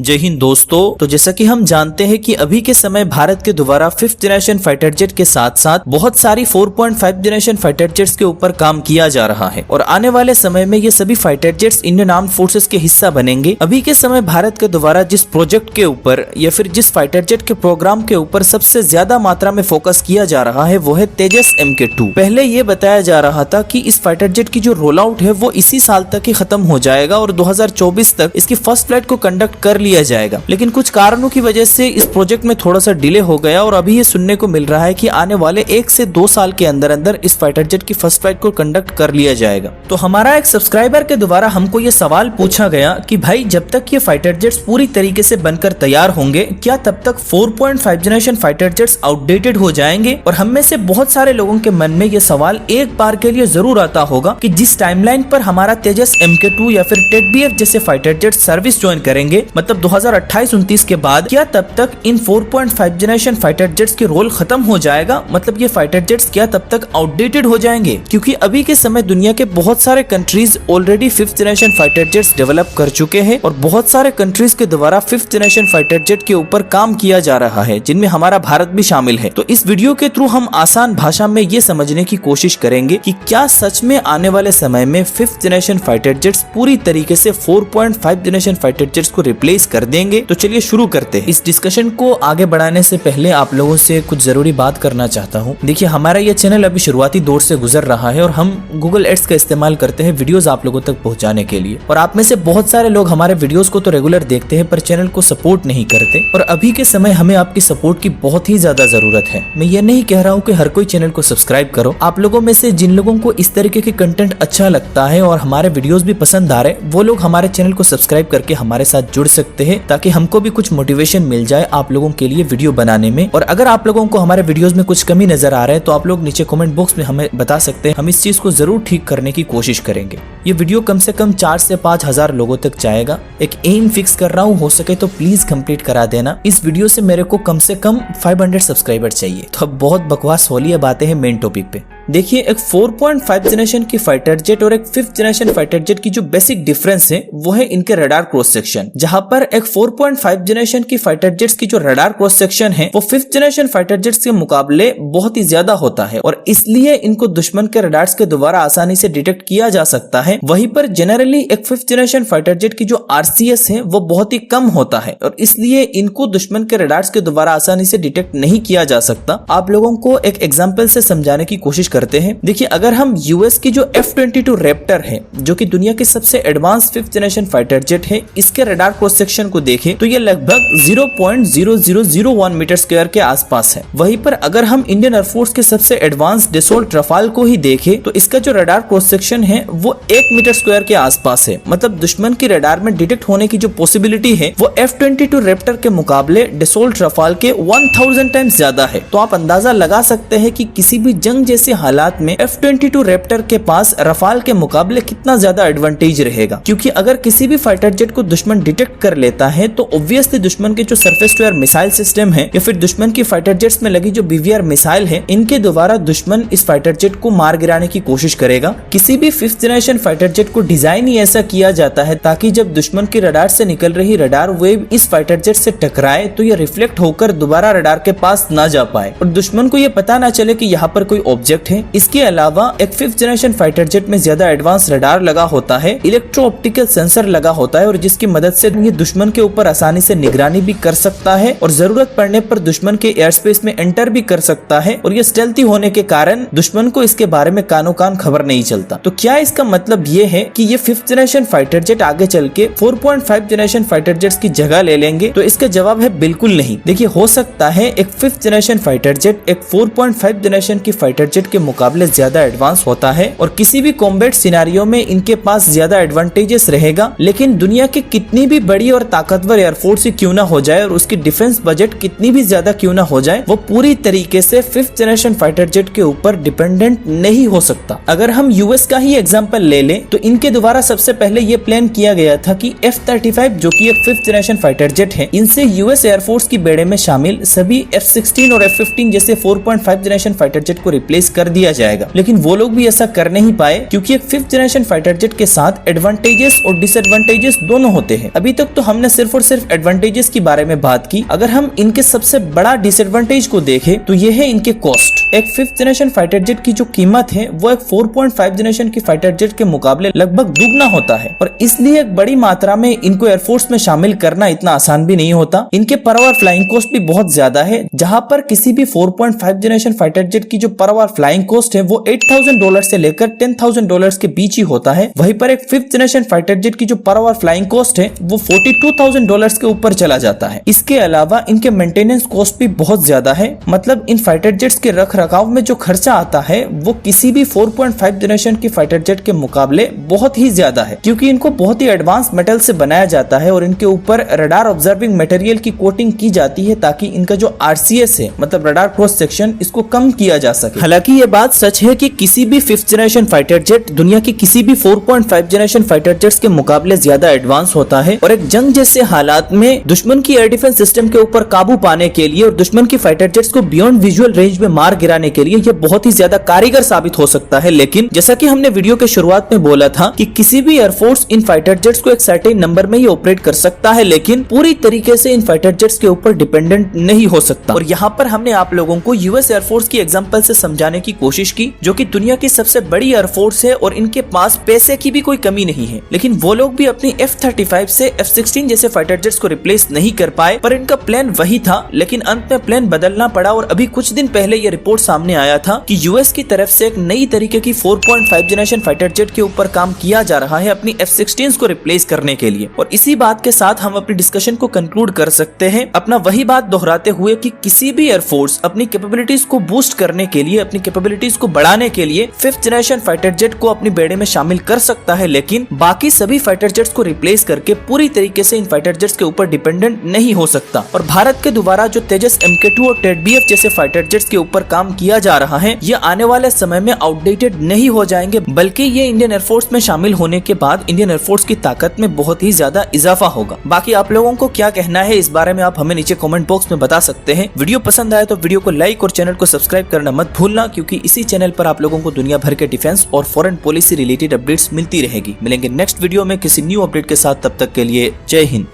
जय हिंद दोस्तों। तो जैसा कि हम जानते हैं कि अभी के समय भारत के द्वारा 5th जनरेशन फाइटर जेट के साथ साथ बहुत सारी 4.5 जनरेशन फाइटर जेट्स के ऊपर काम किया जा रहा है और आने वाले समय में ये सभी fighter jets Indian armed forces के हिस्सा बनेंगे। अभी के समय भारत के द्वारा जिस प्रोजेक्ट के ऊपर या फिर जिस फाइटर जेट के प्रोग्राम के ऊपर सबसे ज्यादा मात्रा में फोकस किया जा रहा है वो है तेजस MK2। पहले ये बताया जा रहा था कि इस फाइटर जेट की जो रोल आउट है वो इसी साल तक ही खत्म हो जाएगा और 2024 तक इसकी फर्स्ट फ्लाइट को कंडक्ट कर लिया जाएगा, लेकिन कुछ कारणों की वजह से इस प्रोजेक्ट में थोड़ा सा डिले हो गया और अभी ये सुनने को मिल रहा है कि आने वाले 1 से 2 साल के अंदर अंदर इस फाइटर जेट की फर्स्ट फ्लाइट को कंडक्ट कर लिया जाएगा। तो हमारा एक सब्सक्राइबर के द्वारा हमको ये सवाल पूछा गया कि भाई जब तक ये फाइटर जेट्स पूरी तरीके से बनकर तैयार होंगे क्या तब तक 4.5 जनरेशन फाइटर जेट्स आउटडेटेड हो जाएंगे। और हम में से बहुत सारे लोगों के मन में ये सवाल एक बार के लिए जरूर आता होगा कि जिस टाइमलाइन पर हमारा तेजस MK2 या फिर TEDBF जैसे फाइटर जेट सर्विस ज्वाइन करेंगे, मतलब 2028-29 के बाद, क्या तब तक इन 4.5 जनरेशन फाइटर जेट्स की रोल खत्म हो जाएगा, मतलब ये फाइटर जेट्स क्या तब तक आउटडेटेड हो जाएंगे। क्योंकि अभी के समय दुनिया के बहुत सारे countries already 5th generation fighter jets develop कर चुके हैं और बहुत सारे कंट्रीज के द्वारा 5th जनरेशन फाइटर जेट के ऊपर काम किया जा रहा है, जिनमें हमारा भारत भी शामिल है। तो इस वीडियो के थ्रू हम आसान भाषा में ये समझने की कोशिश करेंगे कि क्या सच में आने वाले समय में 5th जनरेशन फाइटर जेट्स पूरी तरीके से 4.5 जनरेशन फाइटर जेट्स को रिप्लेस कर देंगे। तो चलिए शुरू करते हैं। इस डिस्कशन को आगे बढ़ाने से पहले आप लोगों से कुछ जरूरी बात करना चाहता हूँ। देखिए, हमारा ये चैनल अभी शुरुआती दौर से गुजर रहा है और हम गूगल एड्स का इस्तेमाल करते हैं वीडियोस आप लोगों तक पहुंचाने के लिए। और आप में से बहुत सारे लोग हमारे वीडियोस को तो रेगुलर देखते हैं पर चैनल को सपोर्ट नहीं करते, और अभी के समय हमें आपकी सपोर्ट की बहुत ही ज्यादा जरूरत है। मैं ये नहीं कह रहा हूँ कि हर कोई चैनल को सब्सक्राइब करो। आप लोगों में से जिन लोगों को इस तरीके के कंटेंट अच्छा लगता है और हमारे वीडियोस भी पसंद आ रहे, वो लोग हमारे चैनल को सब्सक्राइब करके हमारे साथ जुड़ सकते हैं ताकि हमको भी कुछ मोटिवेशन मिल जाए आप लोगों के लिए वीडियो बनाने में। और अगर आप लोगों को हमारे वीडियोस में कुछ कमी नजर आ रहा है तो आप लोग नीचे कमेंट बॉक्स में हमें बता सकते हैं, हम इस चीज को जरूर ठीक करने की कोशिश करेंगे। ये वीडियो कम से कम 4 से 5 हजार लोगों तक जाएगा। एक एम फिक्स कर रहा हूँ, हो सके तो प्लीज कंप्लीट करा देना। इस वीडियो से मेरे को कम से कम 500 सब्सक्राइबर चाहिए। तो अब बहुत बकवास हो लिया बातें हैं मेन टॉपिक पे। देखिए, एक 4.5 जनरेशन की फाइटर जेट और एक 5th जनरेशन फाइटर जेट की जो बेसिक डिफरेंस है वो है इनके रडार क्रॉस सेक्शन। जहां पर एक 4.5 जनरेशन की फाइटर जेट्स की जो रडार क्रॉस सेक्शन है वो 5th जनरेशन फाइटर जेट्स के मुकाबले बहुत ही ज्यादा होता है और इसलिए इनको दुश्मन के रडार्स के द्वारा आसानी से डिटेक्ट किया जा सकता है। वहीं पर जनरली एक 5th जनरेशन फाइटर जेट की जो RCS है वो बहुत ही कम होता है और इसलिए इनको दुश्मन के रडार्स के द्वारा आसानी से डिटेक्ट नहीं किया जा सकता। आप लोगों को एक एग्जाम्पल से समझाने की कोशिश करते हैं। देखिए, अगर हम यूएस की जो F-22 रैप्टर है जो कि दुनिया की सबसे advance 5th generation fighter jet है, इसके रडार क्रॉस सेक्शन को देखें तो ये लगभग 0.0001 मीटर स्क्वायर के आसपास है। वहीं पर अगर हम इंडियन एयरफोर्स के सबसे एडवांस डसोल्ट रफाल को ही देखें तो इसका जो रडार क्रॉस सेक्शन है वो 1 मीटर स्क्वायर के आसपास है। मतलब दुश्मन की रडार में डिटेक्ट होने की जो पॉसिबिलिटी है वो F-22 रैप्टर के मुकाबले डसोल्ट रफाल के 1000 टाइम्स ज्यादा है। तो आप अंदाजा लगा सकते हैं कि किसी भी जंग जैसे हालात में F-22 रैप्टर के पास रफाल के मुकाबले कितना ज्यादा एडवांटेज रहेगा। क्योंकि अगर किसी भी फाइटर जेट को दुश्मन डिटेक्ट कर लेता है तो ऑब्वियसली दुश्मन के जो surface to air missile system है या फिर दुश्मन की फाइटर जेट्स में लगी जो BVR मिसाइल है, इनके द्वारा दुश्मन इस फाइटर जेट को मार गिराने की कोशिश करेगा। किसी भी 5th जनरेशन फाइटर जेट को डिजाइन ही ऐसा किया जाता है ताकि जब दुश्मन की रडार से निकल रही रडार वेव इस फाइटर जेट से टकराए तो ये रिफ्लेक्ट होकर दोबारा रडार के पास ना जा पाए और दुश्मन को ये पता ना चले कि यहाँ पर कोई ऑब्जेक्ट है। इसके अलावा एक 5th जनरेशन फाइटर जेट में ज्यादा एडवांस रडार लगा होता है, इलेक्ट्रो ऑप्टिकल सेंसर लगा होता है और जिसकी मदद से ये दुश्मन के ऊपर आसानी से निगरानी भी कर सकता है और जरूरत पड़ने पर दुश्मन के एयर स्पेस में एंटर भी कर सकता है। और ये स्टेल्थी होने के कारण दुश्मन को इसके बारे में कानो कान खबर नहीं चलता। तो क्या इसका मतलब ये है कि ये 5th जनरेशन फाइटर जेट आगे चल के 4.5 जनरेशन फाइटर जेट्स की जगह ले लेंगे? तो इसका जवाब है बिल्कुल नहीं। देखिए, हो सकता है एक 5th जनरेशन फाइटर जेट एक 4.5 जनरेशन की फाइटर जेट के मुकाबले ज्यादा एडवांस होता है और किसी भी कॉम्बैट सिनेरियो में इनके पास ज्यादा एडवांटेजेस रहेगा, लेकिन दुनिया की कितनी भी बड़ी और ताकतवर एयरफोर्स क्यों ना हो जाए और उसकी डिफेंस बजट कितनी भी ज्यादा क्यों ना हो जाए, वो पूरी तरीके से 5th जनरेशन फाइटर जेट के ऊपर डिपेंडेंट नहीं हो सकता। अगर हम यूएस का ही एग्जांपल ले लें तो इनके द्वारा सबसे पहले ये प्लान किया गया था कि F-35 जो कि एक 5th जनरेशन फाइटर जेट है, इनसे यूएस एयरफोर्स की बेड़े में शामिल सभी F-16 और F-15 जैसे 4.5 जनरेशन फाइटर जेट को रिप्लेस कर दिया जाएगा, लेकिन वो लोग भी ऐसा कर नहीं पाए क्योंकि एक 5th जनरेशन फाइटर जेट के साथ एडवांटेजेस और डिसएडवांटेजेस दोनों होते हैं। अभी तक तो हमने सिर्फ और सिर्फ एडवांटेजेस के बारे में बात की। अगर हम इनके सबसे बड़ा डिसएडवांटेज को देखें तो ये है इनके कॉस्ट। एक 5th जनरेशन फाइटर जेट की जो कीमत है वो एक 4.5 जनरेशन की फाइटर जेट के मुकाबले लगभग दुगना होता है, और इसलिए एक बड़ी मात्रा में इनको एयरफोर्स में शामिल करना इतना आसान भी नहीं होता। इनके पर आवर फ्लाइंग कॉस्ट भी बहुत ज्यादा है, जहां पर किसी भी 4.5 जनरेशन फाइटर जेट की जो पर आवर फ्लाइंग कॉस्ट है वो $8,000 से लेकर $10,000 के बीच ही होता है। वहीं पर एक 5th जनरेशन फाइटर जेट की जो पर आवर फ्लाइंग कॉस्ट है वो $42,000 के ऊपर चला जाता है। इसके अलावा इनके मेंटेनेंस कॉस्ट भी बहुत ज्यादा है, मतलब इन फाइटर जेट्स के रख रखाव में जो खर्चा आता है वो किसी भी 4.5 जनरेशन की फाइटर जेट के मुकाबले बहुत ही ज्यादा है, क्योंकि इनको बहुत ही एडवांस मेटल से बनाया जाता है और इनके ऊपर रडार ऑब्जर्विंग मटेरियल की कोटिंग की जाती है ताकि इनका जो RCS है, मतलब रडार क्रॉस सेक्शन, इसको कम किया जा सके। हालांकि ये बात सच है कि किसी भी 5th जनरेशन फाइटर जेट दुनिया की किसी भी 4.5 जनरेशन फाइटर जेट्स के मुकाबले ज्यादा एडवांस होता है, और एक जंग जैसे हालात में दुश्मन की एयर डिफेंस सिस्टम के ऊपर काबू पाने के लिए और दुश्मन की फाइटर जेट्स को बियॉन्ड विजुअल रेंज में मार गिराने के लिए ये बहुत ही ज्यादा कारीगर साबित हो सकता है। लेकिन जैसा कि हमने वीडियो के शुरुआत में बोला था कि किसी भी एयरफोर्स इन फाइटर जेट्स को एक सर्टेन नंबर में ही ऑपरेट कर सकता है, लेकिन पूरी तरीके से इन फाइटर जेट्स के ऊपर डिपेंडेंट नहीं हो सकता। और यहाँ पर हमने आप लोगों को यूएस एयरफोर्स की एग्जांपल से समझाने की कोशिश की, जो कि दुनिया की सबसे बड़ी एयरफोर्स है और इनके पास पैसे की भी कोई कमी नहीं है, लेकिन वो लोग भी अपनी F-35 से F-16 जैसे फाइटर जेट्स को रिप्लेस नहीं कर पाए। पर इनका प्लान वही था, लेकिन अंत में प्लान बदलना पड़ा, और अभी कुछ दिन पहले ये रिपोर्ट सामने आया था कि यूएस की तरफ से एक नई तरीके की 4.5 जनरेशन फाइटर जेट के ऊपर काम किया जा रहा है अपनी F-16 को रिप्लेस करने के लिए। और इसी बात के साथ हम अपनी डिस्कशन को कंक्लूड कर सकते हैं, अपना वही बात दोहराते हुए कि किसी भी एयरफोर्स अपनी कैपेबिलिटीज को बूस्ट करने के लिए, अपनी कैपेबिलिटीज को बढ़ाने के लिए 5th जनरेशन फाइटर जेट को अपनी बेड़े में शामिल कर सकता है, लेकिन बाकी सभी फाइटर जेट्स को रिप्लेस करके पूरी तरीके से इन फाइटर जेट्स के ऊपर डिपेंडेंट नहीं हो सकता। और भारत के द्वारा जो तेजस MK2 और TED-BF जैसे फाइटर जेट्स के ऊपर काम किया जा रहा है, ये आने वाले समय में आउटडेटेड नहीं हो जाएंगे, बल्कि ये इंडियन एयरफोर्स में शामिल होने के बाद इंडियन एयरफोर्स की ताकत में बहुत ही ज्यादा इजाफा होगा। बाकी आप लोगों को क्या कहना है इस बारे में आप हमें नीचे कमेंट बॉक्स में बता सकते हैं। वीडियो पसंद आए तो वीडियो को लाइक और चैनल को सब्सक्राइब करना मत भूलना, क्योंकि इसी चैनल पर आप लोगों को दुनिया भर के डिफेंस और फॉरेन पॉलिसी रिलेटेड अपडेट्स मिलती रहेगी। मिलेंगे नेक्स्ट वीडियो में किसी न्यू अपडेट के साथ, तब तक के लिए जय हिंद।